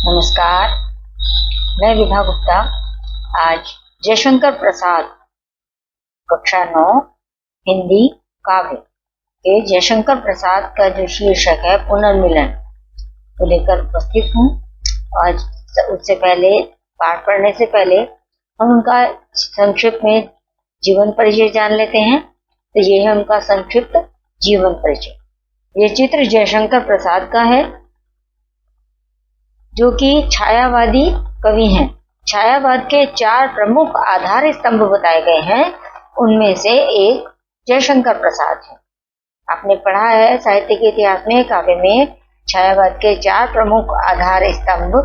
नमस्कार, मैं विभा गुप्ता। आज जयशंकर प्रसाद कक्षा 9 हिंदी काव्य के जयशंकर प्रसाद का जो शीर्षक है पुनर्मिलन को लेकर उपस्थित हूँ। आज उससे पहले पाठ पढ़ने से पहले हम उनका संक्षिप्त में जीवन परिचय जान लेते हैं। तो ये है उनका संक्षिप्त जीवन परिचय। ये चित्र जयशंकर प्रसाद का है, जो कि छायावादी कवि हैं। छायावाद के 4 प्रमुख आधार स्तंभ बताए गए हैं, उनमें से एक जयशंकर प्रसाद है। आपने पढ़ा है साहित्य के इतिहास में, काव्य में छायावाद के 4 प्रमुख आधार स्तंभ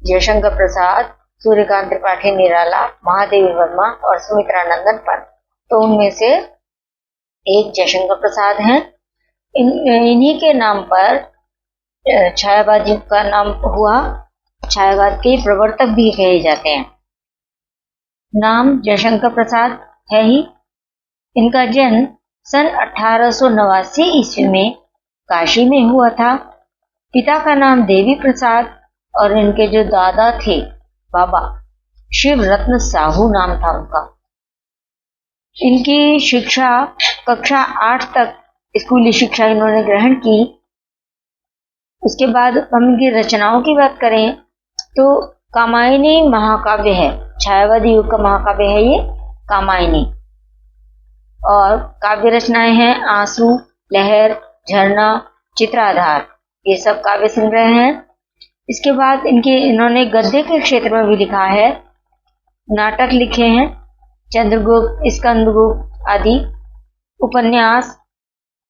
जयशंकर प्रसाद, सूर्यकांत त्रिपाठी निराला, महादेवी वर्मा और सुमित्रानंदन पंत। तो उनमें से एक जयशंकर प्रसाद हैं। इन्हीं के नाम पर छायावाद युग का नाम हुआ। छायावाद के प्रवर्तक भी कहे जाते हैं। नाम जयशंकर प्रसाद है ही। इनका जन्म सन 1889 ईस्वी में काशी में हुआ था। पिता का नाम देवी प्रसाद और इनके जो दादा थे बाबा शिव रत्न साहू नाम था उनका। इनकी शिक्षा कक्षा 8 तक स्कूली शिक्षा इन्होंने ग्रहण की। उसके बाद हम इनकी रचनाओं की बात करें तो कामायनी महाकाव्य है, छायावादी युग का महाकाव्य है ये कामायनी। और काव्य रचनाएं हैं आंसू, लहर, झरना, चित्राधार, ये सब काव्य संग्रह हैं। इसके बाद इन्होंने गद्य के क्षेत्र में भी लिखा है, नाटक लिखे हैं, चंद्रगुप्त, स्कंदगुप्त आदि, उपन्यास,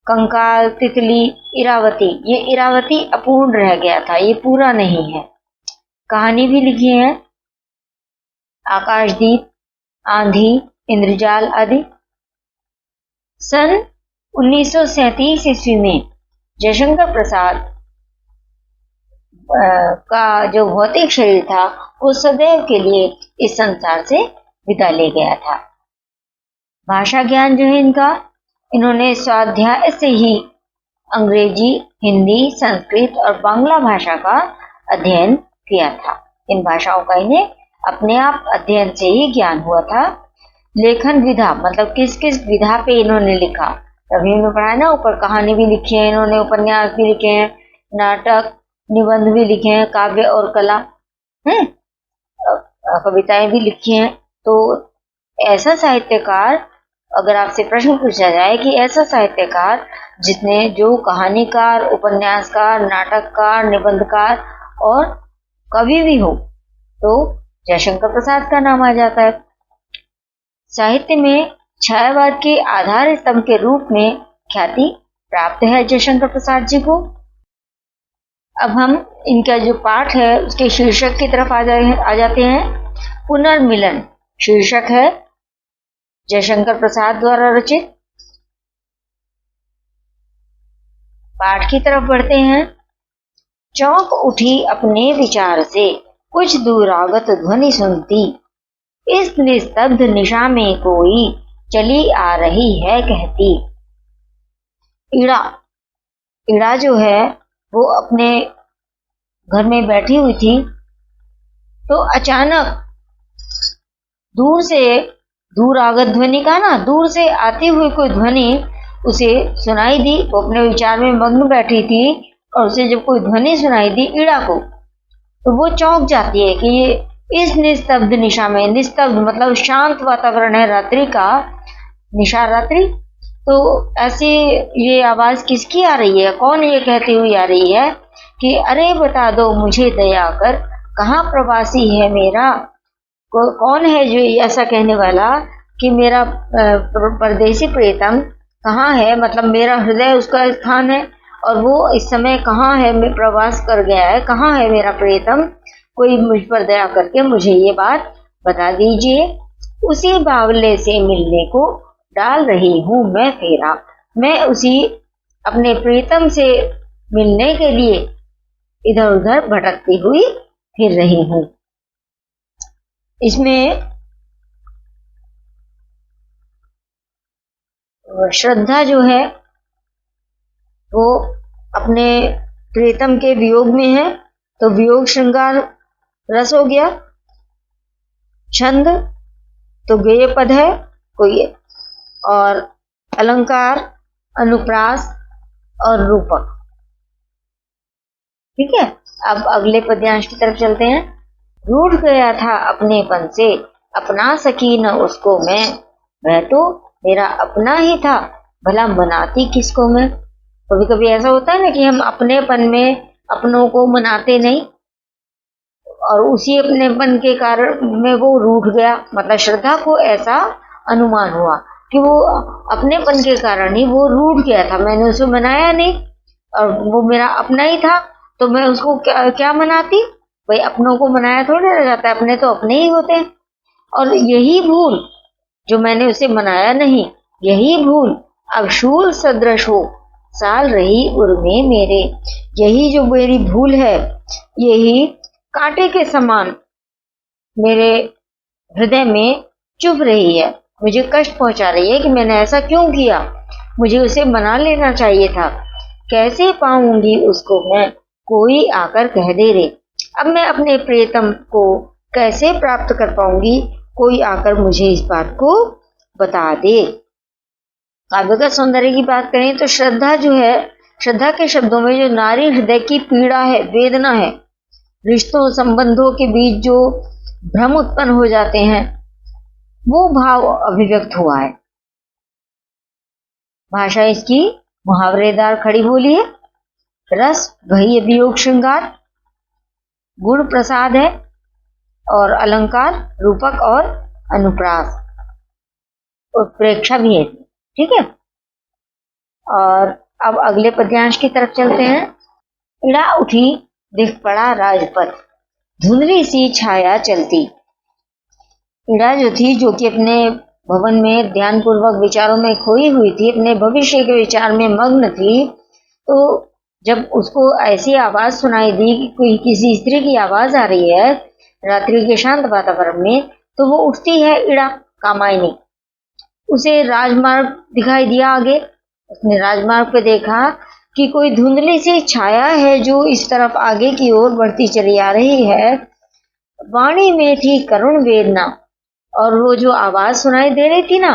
कंकाल, तितली, इरावती। ये इरावती अपूर्ण रह गया था, ये पूरा नहीं है। कहानी भी लिखी है, आकाशदीप, आंधी, इंद्रजाल आदि। सन 1937 ईस्वी में जयशंकर प्रसाद का जो भौतिक शरीर था वो सदैव के लिए इस संसार से विदा ले गया था। भाषा ज्ञान जो है इनका, इन्होंने स्वाध्याय से ही अंग्रेजी, हिंदी, संस्कृत और बांग्ला भाषा का अध्ययन किया था। इन भाषाओं का इन्हें अपने आप अध्ययन से ही ज्ञान हुआ था। लेखन विधा मतलब किस किस विधा पे इन्होंने लिखा, अभी हमने पढ़ा है ना ऊपर, कहानी भी लिखी है इन्होंने, उपन्यास भी लिखे हैं, नाटक, निबंध भी लिखे हैं, काव्य और कला है, कविताएं भी लिखी हैं। तो ऐसा साहित्यकार, अगर आपसे प्रश्न पूछा जाए कि ऐसा साहित्यकार जिसने जो कहानीकार, उपन्यासकार, नाटककार, निबंधकार और कवि भी हो, तो जयशंकर प्रसाद का नाम आ जाता है। साहित्य में छायावाद के आधार स्तंभ के रूप में ख्याति प्राप्त है जयशंकर प्रसाद जी को। अब हम इनका जो पाठ है उसके शीर्षक की तरफ आ जाते हैं। पुनर्मिलन शीर्षक है, जयशंकर प्रसाद द्वारा रचित। पाठ की तरफ बढ़ते हैं। चौंक उठी अपने विचार से, कुछ दूर आगत ध्वनि सुनती, इस निस्तब्ध निशा में कोई चली आ रही है कहती। इड़ा जो है वो अपने घर में बैठी हुई थी, तो अचानक दूर आगत ध्वनि का ना, दूर से आती हुई कोई ध्वनि उसे सुनाई दी। वो अपने विचार में मग्न बैठी थी और उसे जब कोई ध्वनि सुनाई दी इड़ा को, तो वो चौंक जाती है कि ये इस निस्तब्ध निशा में, निस्तब्ध मतलब शांत वातावरण है रात्रि का, निशा रात्रि, तो ऐसी ये आवाज किसकी आ रही है, कौन ये कहती हुई आ रही है कि अरे बता दो मुझे दया कर, कहाँ प्रवासी है मेरा। कौन है जो ऐसा कहने वाला कि मेरा परदेसी प्रियतम कहाँ है, मतलब मेरा हृदय उसका स्थान है और वो इस समय कहाँ है, मैं प्रवास कर गया है, कहाँ है मेरा प्रियतम, कोई मुझ पर दया करके मुझे ये बात बता दीजिए। उसी बावले से मिलने को डाल रही हूँ मैं फेरा, मैं उसी अपने प्रियतम से मिलने के लिए इधर उधर भटकती हुई फिर रही हूँ। इसमें श्रद्धा जो है वो अपने प्रियतम के वियोग में है तो वियोग श्रृंगार रस हो गया। छंद तो गेय पद है कोई, और अलंकार, अनुप्रास और रूपक। ठीक है, अब अगले पद्यांश की तरफ चलते हैं। रूठ गया था अपनेपन से, अपना सकी न उसको मैं, वह तो मेरा अपना ही था, भला मनाती किसको मैं। कभी कभी ऐसा होता है ना कि हम अपनेपन में अपनों को मनाते नहीं, और उसी अपनेपन के कारण में वो रूठ गया। मतलब श्रद्धा को ऐसा अनुमान हुआ कि वो अपनेपन के कारण ही वो रूठ गया था, मैंने उसे मनाया नहीं और वो मेरा अपना ही था, तो मैं उसको क्या मनाती। भाई अपनों को मनाया थोड़ी रह जाता है, अपने तो अपने ही होते हैं। और यही भूल जो मैंने उसे मनाया नहीं, यही भूल अब शूल सदृश हो साल रही उर्मे मेरे। यही जो मेरी भूल है, यही कांटे के समान मेरे हृदय में चुभ रही है, मुझे कष्ट पहुंचा रही है कि मैंने ऐसा क्यों किया, मुझे उसे मना लेना चाहिए था। कैसे पाऊंगी उसको मैं, कोई आकर कह दे रे। अब मैं अपने प्रियतम को कैसे प्राप्त कर पाऊंगी, कोई आकर मुझे इस बात को बता दे। काव्य का सौंदर्य की बात करें तो श्रद्धा जो है, श्रद्धा के शब्दों में जो नारी हृदय की पीड़ा है, वेदना है, रिश्तों संबंधों के बीच जो भ्रम उत्पन्न हो जाते हैं, वो भाव अभिव्यक्त हुआ है। भाषा इसकी मुहावरेदार खड़ी बोली है। रस वही वियोग श्रृंगार, गुण प्रसाद है, और अलंकार रूपक और अनुप्रास, उत्प्रेक्षा भी है। ठीक है, और अब अगले पद्यांश की तरफ चलते हैं। इड़ा उठी दिख पड़ा राजपथ, धुंधली सी छाया चलती। इड़ा जो थी, जो कि अपने भवन में ध्यानपूर्वक विचारों में खोई हुई थी, अपने भविष्य के विचार में मग्न थी, तो जब उसको ऐसी आवाज सुनाई दी कि कोई किसी स्त्री की आवाज आ रही है रात्रि के शांत वातावरण में, तो वो उठती है इड़ा, कामायनी। उसे राजमार्ग दिखाई दिया आगे, उसने राजमार्ग पे देखा कि कोई धुंधली सी छाया है जो इस तरफ आगे की ओर बढ़ती चली आ रही है। वाणी में थी करुण वेदना, और वो जो आवाज सुनाई दे रही थी ना,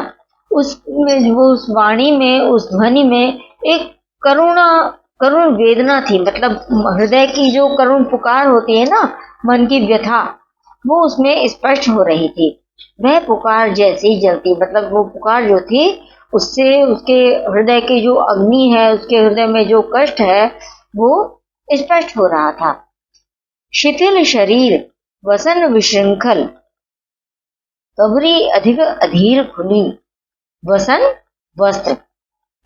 उसमें वो उस वाणी में, उस ध्वनि में एक करुण वेदना थी। मतलब हृदय की जो करुण पुकार होती है ना, मन की व्यथा, वो उसमें स्पष्ट हो रही थी। वह पुकार जैसी जलती, मतलब वो पुकार जो थी उससे उसके हृदय की जो अग्नि है, उसके हृदय में जो कष्ट है, वो स्पष्ट हो रहा था। शिथिल शरीर वसन विशृंखल, कबरी अधिक अधीर खुली। वसन वस्त्र,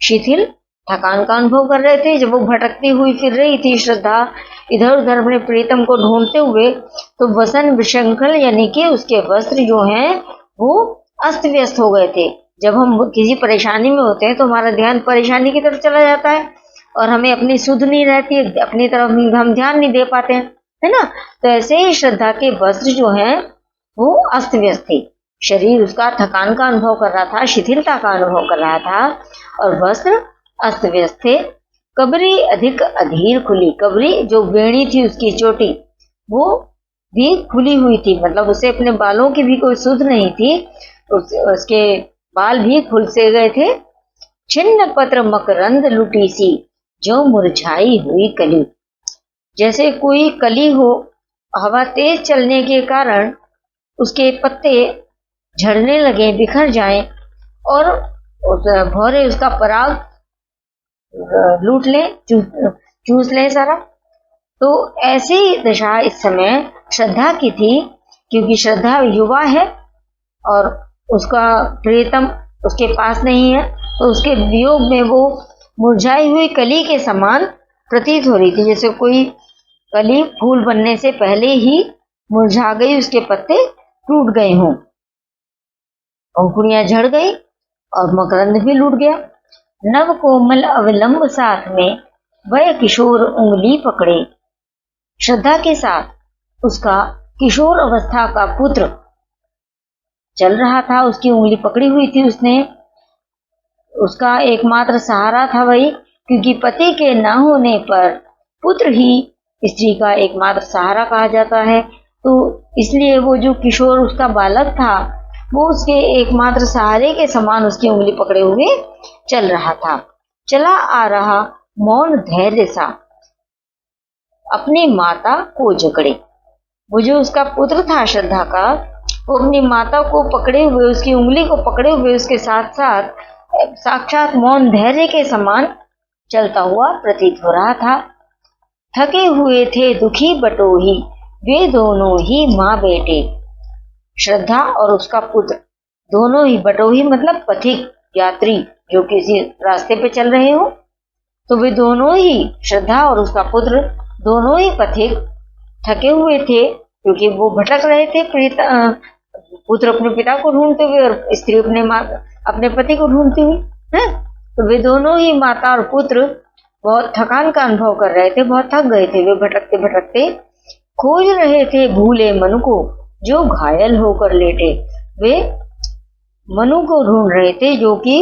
शिथिल थकान का अनुभव कर रहे थे जब वो भटकती हुई फिर रही थी श्रद्धा इधर उधर अपने प्रीतम को ढूंढते हुए। तो वसन विशृंखल यानी कि उसके वस्त्र जो हैं वो अस्त व्यस्त हो गए थे। जब हम किसी परेशानी में होते हैं तो हमारा ध्यान परेशानी की तरफ चला जाता है और हमें अपनी सुध नहीं रहती, अपनी तरफ हम ध्यान नहीं दे पाते हैं, है ना। तो ऐसे ही श्रद्धा के वस्त्र जो हैं वो अस्त व्यस्त थे। शरीर उसका थकान का अनुभव कर रहा था, शिथिलता का अनुभव कर रहा था, और वस्त्र अस्त व्यस्त थे। कबरी अधिक अधीर खुली, कबरी जो वेणी थी उसकी चोटी वो भी खुली हुई थी, मतलब उसे अपने बालों की भी कोई सुध नहीं थी, उसके बाल भी खुल से गए थे। छिन्न पत्र मकरंद लुटी सी, जो मुरझाई हुई कली, जैसे कोई कली हो, हवा तेज चलने के कारण उसके पत्ते झड़ने लगे, बिखर जाएं और भौरे उसका पराग लूट ले, चूस ले सारा। तो ऐसी दशा इस समय श्रद्धा की थी, क्योंकि श्रद्धा युवा है और उसका प्रियतम उसके पास नहीं है, तो उसके वियोग में वो मुरझाई हुई कली के समान प्रतीत हो रही थी, जैसे कोई कली फूल बनने से पहले ही मुरझा गई, उसके पत्ते टूट गए हों, अंकुरियां झड़ गई और मकरंद भी लूट गया। नव कोमल अविलंब साथ में वह किशोर उंगली पकड़े, श्रद्धा के साथ उसका किशोर अवस्था का पुत्र चल रहा था, उसकी उंगली पकड़ी हुई थी उसने। उसका एकमात्र सहारा था वही, क्योंकि पति के न होने पर पुत्र ही स्त्री का एकमात्र सहारा कहा जाता है, तो इसलिए वो जो किशोर उसका बालक था वो उसके एकमात्र सहारे के समान उसकी उंगली पकड़े हुए चल रहा था। चला आ रहा मौन धैर्य सा अपनी माता को जकड़े। वो जो उसका पुत्र था श्रद्धा का, वो अपनी माता को पकड़े हुए, उसकी उंगली को पकड़े हुए उसके साथ साथ साक्षात मौन धैर्य के समान चलता हुआ प्रतीत हो रहा था। थके हुए थे दुखी बटोही, वे दोनों ही माँ बेटे। श्रद्धा और उसका पुत्र दोनों ही, बटोही मतलब पथिक यात्री जो किसी रास्ते पे चल रहे हो, तो वे दोनों ही, श्रद्धा और उसका पुत्र दोनों ही पथिक थके हुए थे क्योंकि वो भटक रहे थे। पुत्र अपने पिता को ढूंढते हुए और स्त्री अपने पति को ढूंढती हुई है। तो वे दोनों ही माता और पुत्र बहुत थकान का अनुभव कर रहे थे, बहुत थक गए थे। वे भटकते भटकते खोज रहे थे भूले मनु को जो घायल होकर लेटे। वे मनु को ढूंढ रहे थे जो कि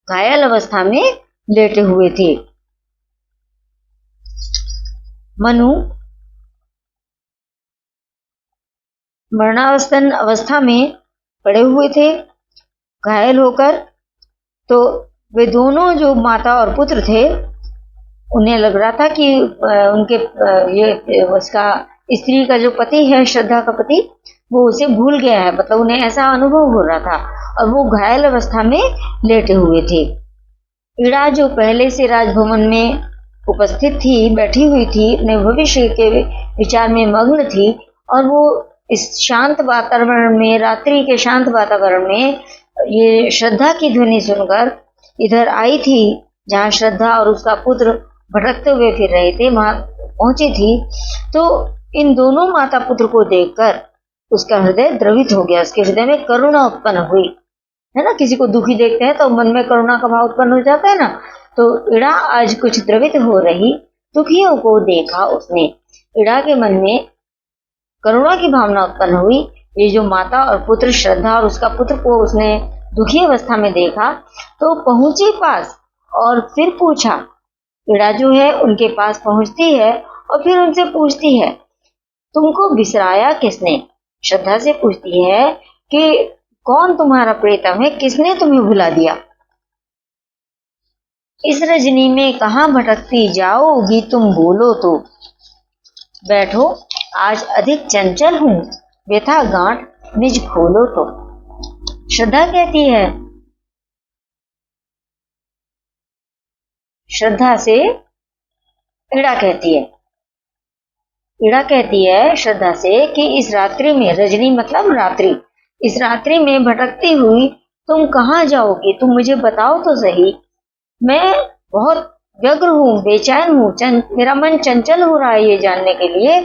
घायल अवस्था में लेटे हुए थे। मनु मरणावस्थन अवस्था में पड़े हुए थे घायल होकर। तो वे दोनों जो माता और पुत्र थे, उन्हें लग रहा था कि उनके ये उसका स्त्री का जो पति है, श्रद्धा का पति, वो उसे भूल गया है, मतलब उन्हें ऐसा अनुभव हो रहा था और वो घायल अवस्था में लेटे हुए थे। इड़ा जो पहले से राजभवन में उपस्थित थी, बैठी हुई थी, अपने भविष्य के विचार में मग्न थी और वो इस शांत वातावरण में, रात्रि के शांत वातावरण में ये श्रद्धा की ध्वनि सुनकर इधर आई थी जहाँ श्रद्धा और उसका पुत्र भटकते हुए फिर रहे थे, वहां पहुंची थी। तो इन दोनों माता पुत्र को देखकर उसका हृदय द्रवित हो गया, उसके हृदय में करुणा उत्पन्न हुई है ना। किसी को दुखी देखते हैं तो मन में करुणा का भाव उत्पन्न हो जाता है ना। तो इड़ा आज कुछ द्रवित हो रही दुखियों को देखा उसने। इड़ा के मन में करुणा की भावना उत्पन्न हुई। ये जो माता और पुत्र, श्रद्धा और उसका पुत्र को उसने दुखी अवस्था में देखा तो पहुंची पास और फिर पूछा। इड़ा जो है उनके पास पहुंचती है और फिर उनसे पूछती है, तुमको बिसराया किसने? श्रद्धा से पूछती है कि कौन तुम्हारा प्रीतम है, किसने तुम्हें भुला दिया? इस रजनी में कहाँ भटकती जाओगी तुम, बोलो तो। बैठो आज अधिक चंचल हूं, व्यथा गांठ निज खोलो तो। श्रद्धा कहती है, श्रद्धा से इड़ा कहती है, इड़ा कहती है श्रद्धा से कि इस रात्रि में, रजनी मतलब रात्रि, इस रात्रि में भटकती हुई तुम कहाँ जाओगी, तुम मुझे बताओ तो सही। मैं बहुत व्यग्र हूँ, बेचैन हूँ, मेरा मन चंचल हो रहा है ये जानने के लिए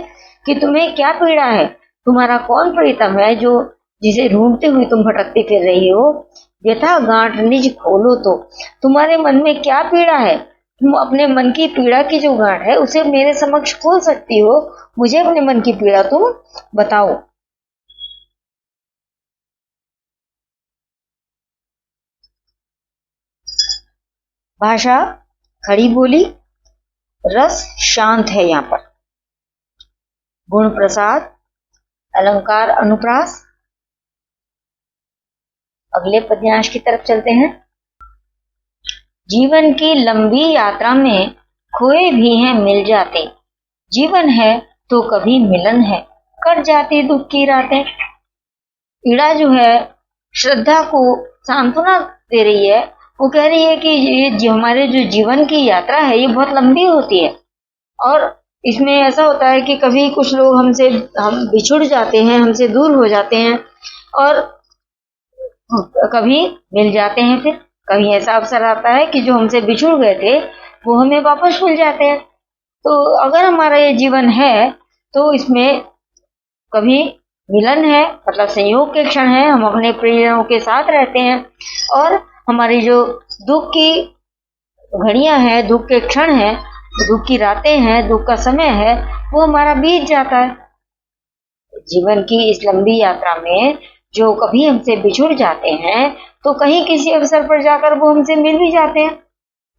कि तुम्हें क्या पीड़ा है, तुम्हारा कौन प्रीतम है जो जिसे ढूंढते हुए तुम भटकती फिर रही हो। व्यथा गांठ निज खोलो तो, तुम्हारे मन में क्या पीड़ा है, तुम अपने मन की पीड़ा की जो गांठ है उसे मेरे समक्ष खोल सकती हो, मुझे अपने मन की पीड़ा तुम बताओ। भाषा खड़ी बोली, रस शांत है यहाँ पर, गुण प्रसाद, अलंकार अनुप्रास। अगले पद्यांश की तरफ चलते हैं। जीवन की लंबी यात्रा में खोए भी हैं मिल जाते, जीवन है तो कभी मिलन है, कट जाती दुख की रातें। इड़ा जो है श्रद्धा को सांत्वना दे रही है, वो कह रही है कि ये हमारे जो जीवन की यात्रा है ये बहुत लंबी होती है और इसमें ऐसा होता है कि कभी कुछ लोग हम बिछुड़ जाते हैं, हमसे दूर हो जाते हैं और कभी मिल जाते हैं। फिर कभी ऐसा अवसर आता है कि जो हमसे बिछुड़ गए थे वो हमें वापस मिल जाते हैं। तो अगर हमारा ये जीवन है तो इसमें कभी मिलन है, मतलब संयोग के क्षण है, हम अपने प्रियजनों के साथ रहते हैं और हमारी जो दुख की घड़ियां हैं, दुख के क्षण हैं, दुख की रातें हैं, दुख का समय है, वो हमारा बीत जाता है। जीवन की इस लंबी यात्रा में जो कभी हमसे बिछुड़ जाते हैं तो कहीं किसी अवसर पर जाकर वो हमसे मिल भी जाते हैं।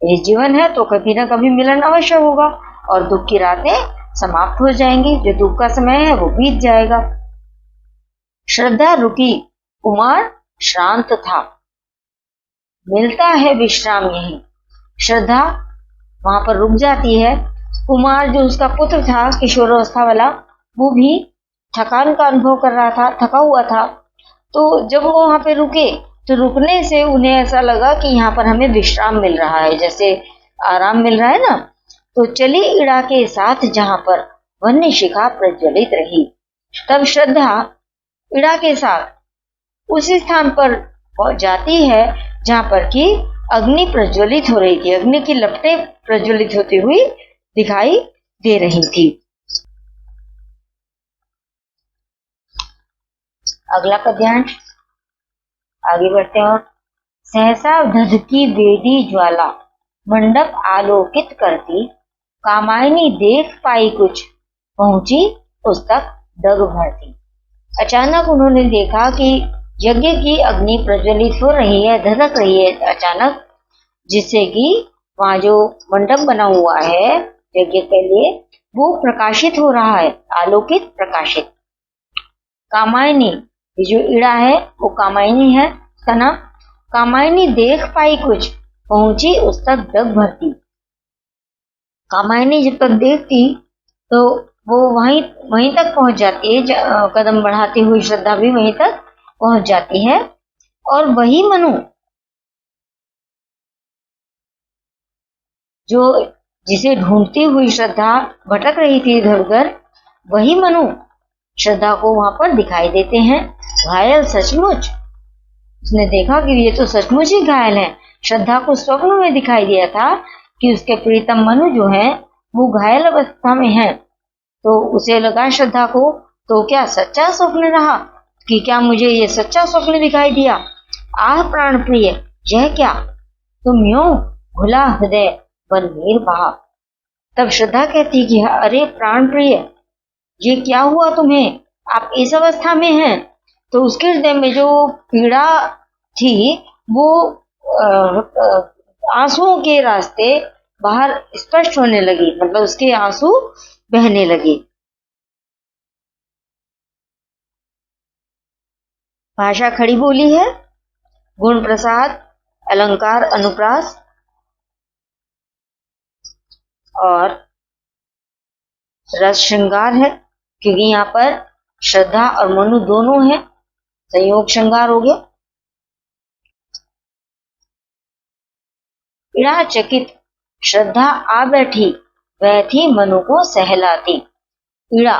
ये जीवन है तो कभी ना कभी मिलन अवश्य होगा और दुख की रातें समाप्त हो जाएंगी, जो दुख का समय है वो बीत जाएगा। श्रद्धा रुकी, कुमार श्रांत था। मिलता है विश्राम यहीं। श्रद्धा वहां पर रुक जाती है। कुमार जो उसका पुत्र था किशोरावस्था वाला, वो भी थकान का अनुभव कर रहा था, थका हुआ था। तो जब वो वहां पे रुके तो रुकने से उन्हें ऐसा लगा कि यहाँ पर हमें विश्राम मिल रहा है, जैसे आराम मिल रहा है ना। तो चली इड़ा के साथ जहां पर वन्य शिखा प्रज्वलित रही। तब श्रद्धा इड़ा के साथ उसी स्थान पर पहुंच जाती है जहां पर कि अग्नि प्रज्वलित हो रही थी। अग्नि की लपटें प्रज्वलित होती हुई दिखाई दे रही थी। अगला पद्यांश आगे बढ़ते हैं। और सहसा धधकी वेदी ज्वाला मंडप आलोकित करती, कामायनी देख पाई कुछ पहुंची उस तक डग भरती। अचानक उन्होंने देखा कि यज्ञ की अग्नि प्रज्वलित हो रही है, धधक रही है अचानक, जिससे कि वहां जो मंडप बना हुआ है यज्ञ के लिए वो प्रकाशित हो रहा है, आलोकित प्रकाशित। कामायनी, ये जो इड़ा है वो कामायनी है इसका नाम। कामायनी देख पाई कुछ पहुंची उस तक डग भरती। कामायनी जब तक देखती तो वो वहीं तक पहुंच जाती है, कदम बढ़ाती हुई श्रद्धा भी वहीं तक पहुंच जाती है। और वही मनु जो जिसे ढूंढती हुई श्रद्धा भटक रही थी इधर उधर, वही मनु श्रद्धा को वहां पर दिखाई देते हैं। घायल सचमुच, उसने देखा कि ये तो सचमुच ही घायल है। श्रद्धा को स्वप्न में दिखाई दिया था कि उसके प्रीतम मनु जो है वो घायल अवस्था में है। तो उसे लगा श्रद्धा को, तो क्या सच्चा स्वप्न रहा कि क्या मुझे ये सच्चा स्वप्न दिखाई दिया? आह प्राण प्रिय, यह क्या? तुम यूं घुला हृदय बन मीर बहा। तब श्रद्धा कहती कि अरे प्राण प्रिय, ये क्या हुआ तुम्हें? आप इस अवस्था में हैं। तो उसके हृदय में जो पीड़ा थी वो आंसुओं के रास्ते बाहर स्पष्ट होने लगी, मतलब उसके आंसू बहने लगे। भाषा खड़ी बोली है, गुण प्रसाद, अलंकार अनुप्रास और रस श्रृंगार है, क्योंकि यहाँ पर श्रद्धा और मनु दोनों हैं, संयोग श्रृंगार हो गया। इड़ा चकित श्रद्धा आ बैठी, वह थी मनु को सहलाती। इड़ा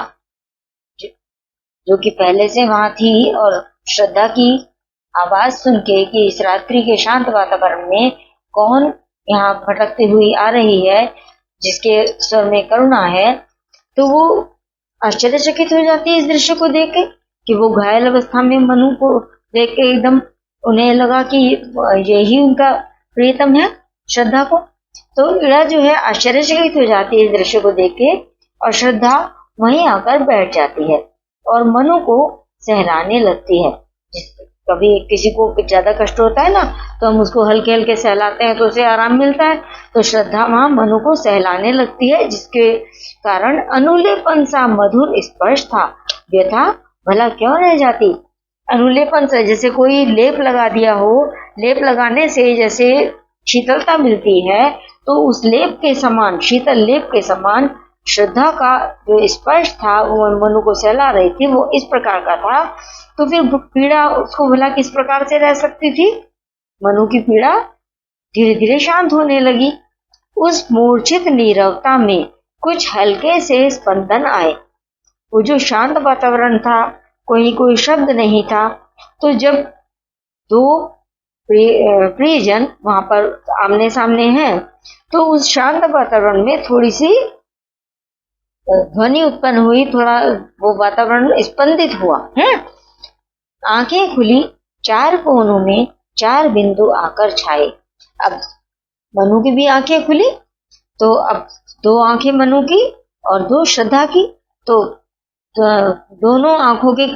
जो कि पहले से वहां थी और श्रद्धा की आवाज सुन के कि इस रात्रि के शांत वातावरण में कौन यहाँ भटकती हुई आ रही है, जिसके स्वर में करुणा है, तो वो आश्चर्यचकित हो जाती है इस दृश्य को देख के कि वो घायल अवस्था में मनु को देख के एकदम उन्हें लगा कि यही उनका प्रियतम है श्रद्धा को। तो इड़ा जो है आश्चर्यचकित हो जाती है इस दृश्य को देख के और श्रद्धा वहीं आकर बैठ जाती है और मनु को सहलाने लगती है। कभी किसी को ज्यादा कष्ट होता है ना, तो हम उसको हल्के हल्के सहलाते हैं तो उसे आराम मिलता है। तो श्रद्धा वहां मनु को सहलाने लगती है, जिसके कारण अनुलेपन सा मधुर स्पर्श था। व्यथा भला क्यों रह जाती? अनुलेपन से जैसे कोई लेप लगा दिया हो, लेप लगाने से जैसे शीतलता मिलती है, तो उस लेप के समान, शीतल लेप के समान श्रद्धा का जो स्पर्श था वो मनु को सहला रही थी, वो इस प्रकार का था। तो फिर पीड़ा उसको भला किस प्रकार से रह सकती थी? मनु की पीड़ा धीरे धीरे शांत होने लगी। उस मूर्छित नीरवता में कुछ हल्के से स्पंदन आए। वो जो शांत वातावरण था, कोई शब्द नहीं था। तो जब दो प्रियजन वहां पर आमने सामने हैं, तो उस शांत वातावरण में थोड़ी सी ध्वनि उत्पन्न हुई, थोड़ा वो वातावरण स्पंदित हुआ है। आंखें खुली, चार कोनों में चार बिंदु आकर छाए। अब मनु की भी आंखें खुली, तो अब दो आंखें मनु की और दो श्रद्धा की। तो दोनों आंखों के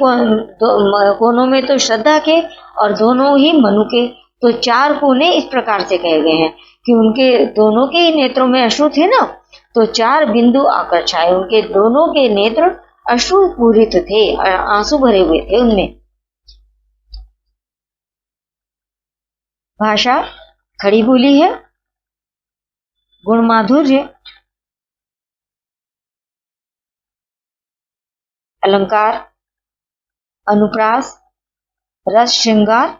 कोनों में तो श्रद्धा के और दोनों ही मनु के। तो चार कोने इस प्रकार से कहे गए हैं कि उनके दोनों के ही नेत्रों में अश्रु थे ना, तो 4 बिंदु आकर छाए। उनके दोनों के नेत्र अश्रुपूरित थे, आंसू भरे हुए थे उनमें। भाषा खड़ी बोली है, गुण माधुर्य, अलंकार, अनुप्रास, रस श्रृंगार।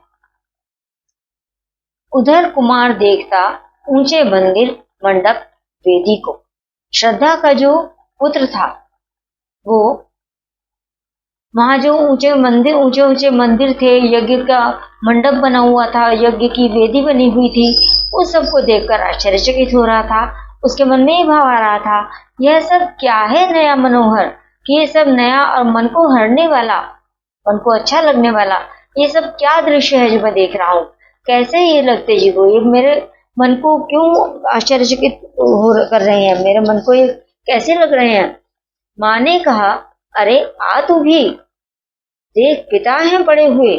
उधर कुमार देखता ऊंचे मंदिर मंडप वेदी को। श्रद्धा का जो पुत्र था वो वहां जो ऊंचे ऊंचे मंदिर थे, यज्ञ का मंडप बना हुआ था, यज्ञ की वेदी बनी हुई थी, उस सबको देखकर आश्चर्यचकित हो रहा था। उसके मन में ही भाव आ रहा था, यह सब क्या है नया मनोहर, कि ये सब नया और मन को हरने वाला, मन को अच्छा लगने वाला, ये सब क्या दृश्य है जो मैं देख रहा हूँ। कैसे ये लगते जी को, ये मेरे मन को क्यों आश्चर्यचकित कर रहे हैं, मेरे मन को ये कैसे लग रहे हैं। माँ ने कहा, अरे आ तू भी देख, पिता हैं पड़े हुए।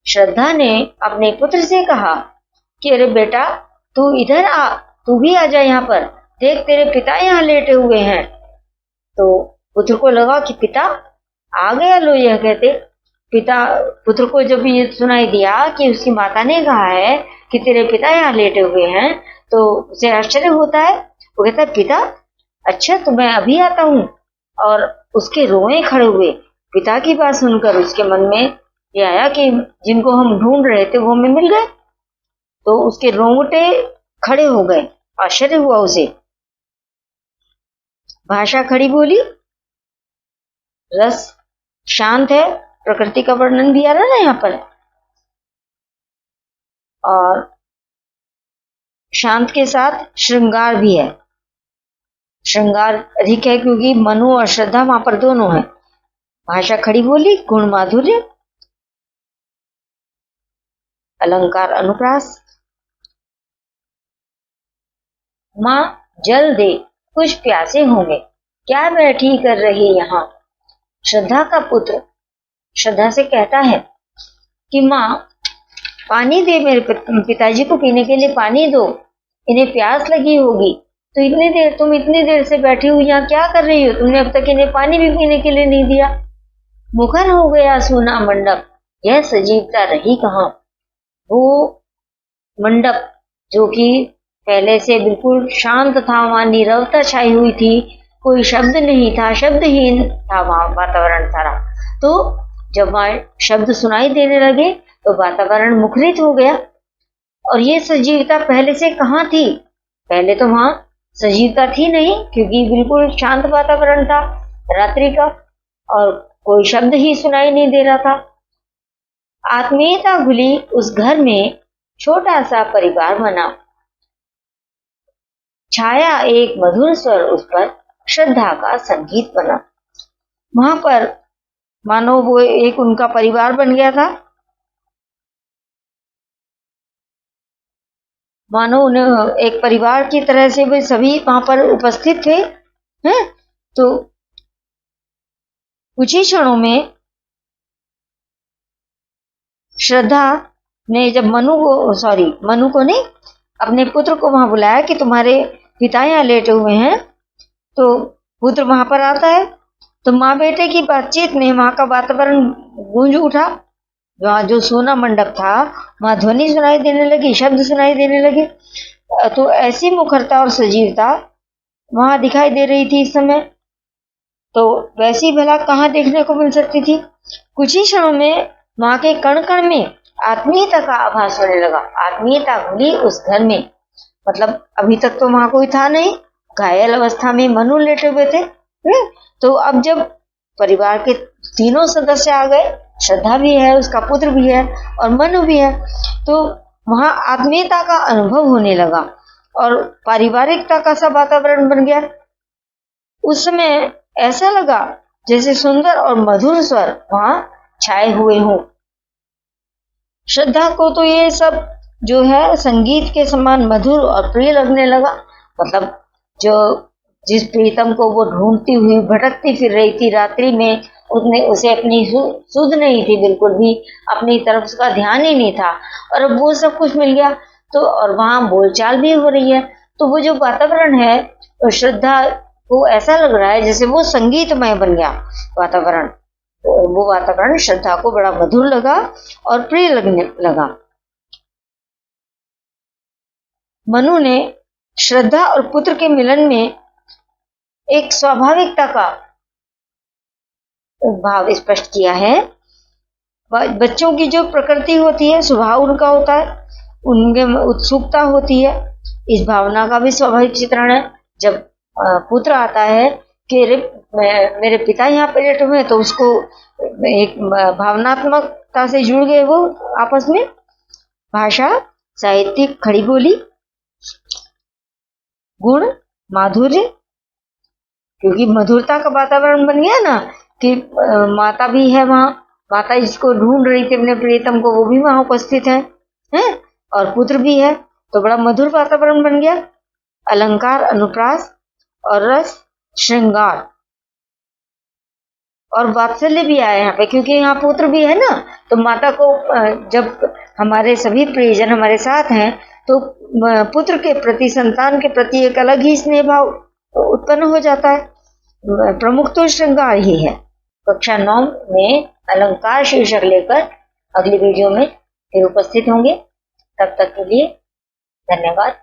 श्रद्धा ने अपने पुत्र से कहा कि अरे बेटा तू इधर आ, तू भी आ जा यहाँ पर, देख तेरे पिता यहाँ लेटे हुए हैं। तो पुत्र को लगा कि पिता आ गया, लो यह कहते। पिता पुत्र को जब ये सुनाई दिया कि उसकी माता ने कहा है कि तेरे पिता यहाँ लेटे हुए हैं, तो उसे आश्चर्य होता है। वो कहता है, पिता, अच्छा तो मैं अभी आता हूँ। और उसके रोए खड़े हुए। पिता की बात सुनकर उसके मन में ये आया कि जिनको हम ढूंढ रहे थे वो हमें मिल गए। तो उसके रोंगटे खड़े हो गए, आश्चर्य हुआ उसे। भाषा खड़ी बोली, रस शांत है, प्रकृति का वर्णन भी आ रहा है ना यहाँ पर, और शांत के साथ श्रृंगार भी है। श्रृंगार अधिक है क्योंकि मनु और श्रद्धा वहां पर दोनों है। भाषा खड़ी बोली, गुण माधुर्य, अलंकार अनुप्रास। माँ जल दे, कुछ प्यासे होंगे, क्या बैठी कर रही यहाँ। श्रद्धा का पुत्र श्रद्धा से कहता है कि माँ पानी दे, मेरे पिताजी को पीने के लिए पानी दो, इन्हें प्यास लगी होगी। तो तुम इतनी देर से बैठी हुई यहाँ क्या कर रही हो, तुमने अब तक इन्हें पानी भी पीने के लिए नहीं दिया। मुखर हो गया सोना मंडप, यह सजीवता रही कहाँ। वो मंडप जो कि पहले से बिल्कुल शांत था, वहां नीरवता छाई हुई थी, कोई शब्द नहीं था, शब्दहीन था वहां वातावरण सारा। तो जब वहां शब्द सुनाई देने लगे तो वातावरण मुखरित हो गया। और ये सजीवता पहले से कहाँ थी, पहले तो वहां सजीवता थी नहीं, क्योंकि बिल्कुल शांत वातावरण था रात्रि का, और कोई शब्द ही सुनाई नहीं दे रहा था। आत्मीयता घुली उस घर में, छोटा सा परिवार बना, छाया एक मधुर स्वर उस पर, श्रद्धा का संगीत बना। वहां पर मानो वो एक उनका परिवार बन गया था, मानो उन्हें एक परिवार की तरह से वे सभी वहां पर उपस्थित थे। हैं? तो कुछ ही क्षणों में श्रद्धा ने जब मनु को नहीं, अपने पुत्र को वहां बुलाया कि तुम्हारे पिता यहाँ लेटे हुए हैं। तो पुत्र वहां पर आता है, तो माँ बेटे की बातचीत में वहां का वातावरण गूंज उठा। वहां जो सोना मंडप था वहां ध्वनि सुनाई देने लगी, शब्द सुनाई देने लगे। तो ऐसी मुखरता और सजीवता वहां दिखाई दे रही थी इस समय, तो वैसी भला कहाँ देखने को मिल सकती थी। कुछ ही क्षणों में वहां के कण कण में आत्मीयता का आभास होने लगा। आत्मीयता घुली उस घर में, मतलब अभी तक तो वहां कोई था नहीं, घायल अवस्था में मनु लेटे हुए थे। तो अब जब परिवार के तीनों सदस्य आ गए, श्रद्धा भी है, उसका पुत्र भी है और मनु भी है, तो वहां आत्मीयता का अनुभव होने लगा और पारिवारिकता का सा वातावरण बन गया। उस समय ऐसा लगा जैसे सुंदर और मधुर स्वर वहां छाए हुए हों। श्रद्धा को तो ये सब जो है संगीत के समान मधुर और प्रिय लगने लगा। मतलब जो जिस प्रीतम को वो ढूंढती हुई भटकती फिर रही थी रात्रि में, उसे अपनी सुध नहीं थी, बिल्कुल भी अपनी तरफ उसका ध्यान ही नहीं था, और अब वो सब कुछ मिल गया। तो और वहां बोलचाल भी हो रही है, तो वो जो वातावरण है, तो श्रद्धा को ऐसा लग रहा है जैसे वो संगीतमय बन गया वातावरण। तो वो वातावरण श्रद्धा को बड़ा मधुर लगा और प्रिय लगने लगा। मनु ने श्रद्धा और पुत्र के मिलन में एक स्वाभाविकता का भाव स्पष्ट किया है। बच्चों की जो प्रकृति होती है, स्वभाव उनका होता है, उनके उत्सुकता होती है, इस भावना का भी स्वाभाविक चित्रण है। जब पुत्र आता है कि मेरे पिता यहाँ पर्यटन हुए, तो उसको एक भावनात्मकता से जुड़ गए वो आपस में। भाषा, साहित्यिक खड़ी बोली, गुण, माधुर्य, क्योंकि मधुरता का वातावरण बन गया ना कि माता भी है वहां, माता जिसको ढूंढ रही थी अपने प्रियतम को, वो भी वहां उपस्थित है, और पुत्र भी है, तो बड़ा मधुर वातावरण बन गया। अलंकार, अनुप्रास और रस, श्रृंगार और वात्सल्य भी आया यहाँ पे, क्योंकि यहाँ पुत्र भी है ना, तो माता को जब हमारे सभी प्रियजन हमारे साथ हैं, तो पुत्र के प्रति, संतान के प्रति एक अलग ही स्नेह भाव उत्पन्न हो जाता है। प्रमुख तो श्रृंगार ही है। कक्षा 9 में अलंकार शीर्षक लेकर अगली वीडियो में फिर उपस्थित होंगे। तब तक के लिए धन्यवाद।